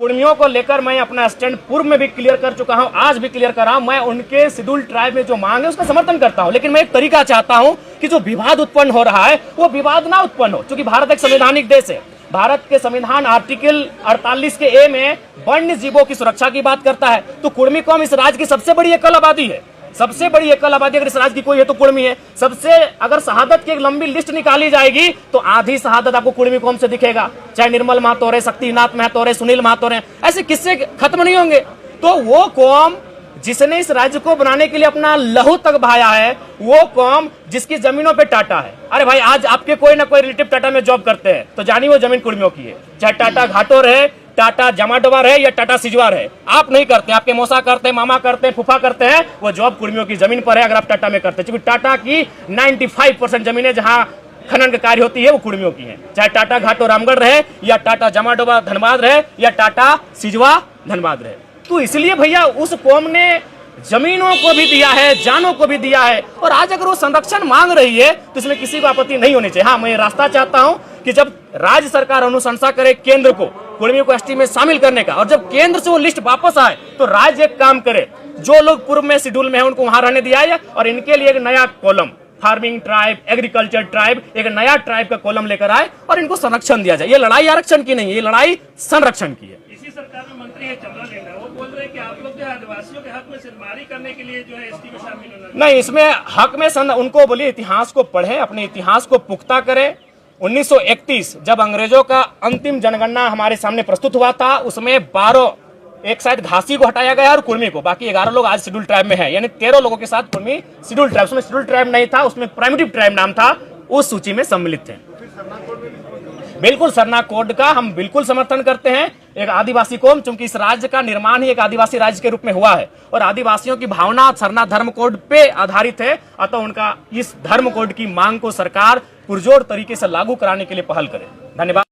कुर्मियों को लेकर मैं अपना स्टैंड पूर्व में भी क्लियर कर चुका हूं, आज भी क्लियर कर रहा हूं। मैं उनके शेड्यूल ट्राइब में जो मांग है उसका समर्थन करता हूं, लेकिन मैं एक तरीका चाहता हूं कि जो विवाद उत्पन्न हो रहा है वो विवाद ना उत्पन्न हो, क्योंकि भारत एक संवैधानिक देश है। भारत के संविधान आर्टिकल 48 के ए में वन्य जीवों की सुरक्षा की बात करता है। तो कुर्मी कौम इस राज्य की सबसे बड़ी एकल आबादी है, सबसे बड़ी एकल आबादी अगर इस राज्य की कोई है तो कुर्मी है। सबसे अगर शहादत की एक लंबी लिस्ट निकाली जाएगी तो आधी शहादत आपको कुर्मी कौम से दिखेगा, चाहे निर्मल महतो रहे, शक्तिनाथ महतो रहे, सुनील महतो रहे, ऐसे किस्से खत्म नहीं होंगे। तो वो कौम जिसने इस राज्य को बनाने के लिए अपना लहू तक बहाया है, वो कौम जिसकी जमीनों पे टाटा है। अरे भाई, आज आपके कोई ना कोई रिलेटिव टाटा में जॉब करते हैं तो जानिए वो जमीन कुर्मियों की है, चाहे टाटा घाटो रहे, टाटा जमाडोबा रहे या टाटा सिजवा रहे। आप नहीं करते, आपके मौसा करते हैं, मामा करते हैं, फूफा करते हैं, वो जॉब कुर्मियों की जमीन पर है अगर आप टाटा में करते हैं। क्योंकि टाटा की 95% जमीनें जहां खनन का कार्य होती है वो कुर्मियों की है, चाहे टाटा घाटो रामगढ़ रहे या टाटा जमाडोबा धनबाद रहे या टाटा सिजवा धनबाद रहे। तो इसलिए भैया उस कौम ने जमीनों को भी दिया है, जानों को भी दिया है, और आज अगर वो संरक्षण मांग रही है तो इसमें किसी को आपत्ति नहीं होनी चाहिए। हाँ, मैं रास्ता चाहता हूं कि जब राज्य सरकार अनुशंसा करे केंद्र को कुर्मियों को एसटी में शामिल करने का, और जब केंद्र से वो लिस्ट वापस आए तो राज्य एक काम करे, जो लोग पूर्व में शेड्यूल में है उनको वहां रहने दिया है, और इनके लिए एक नया column farming tribe, agriculture tribe, एक नया ट्राइब का कॉलम लेकर आए और इनको संरक्षण दिया जाए। ये लड़ाई आरक्षण की नहीं है, ये लड़ाई संरक्षण की है। इसी सरकार में मंत्री है चमरा लेना, वो बोल रहे हैं कि आप लोग जो आदिवासियों के हक में सिरमारी करने के लिए जो है एसटी में शामिल होना नहीं, इसमें हक में उनको बोलिए इतिहास को पढ़े, अपने इतिहास को पुख्ता करे। 1931 जब अंग्रेजों का अंतिम जनगणना हमारे सामने प्रस्तुत हुआ था, उसमें 12, एक शायद घासी को हटाया गया और कुर्मी को, बाकी 11 लोग आज शेड्यूल ट्राइब में है, यानी 13 लोगों के साथ कुर्मी शेड्यूल ट्राइब, उसमें शेड्यूल ट्राइब नहीं था, उसमें प्राइमिटिव ट्राइब नाम था, उस सूची में सम्मिलित थे। बिल्कुल, सरना कोड का हम बिल्कुल समर्थन करते हैं। एक आदिवासी कौम, चूंकि इस राज्य का निर्माण ही एक आदिवासी राज्य के रूप में हुआ है और आदिवासियों की भावना सरना धर्म कोड पे आधारित है, अतः उनका इस धर्म कोड की मांग को सरकार पुरजोर तरीके से लागू कराने के लिए पहल करे। धन्यवाद।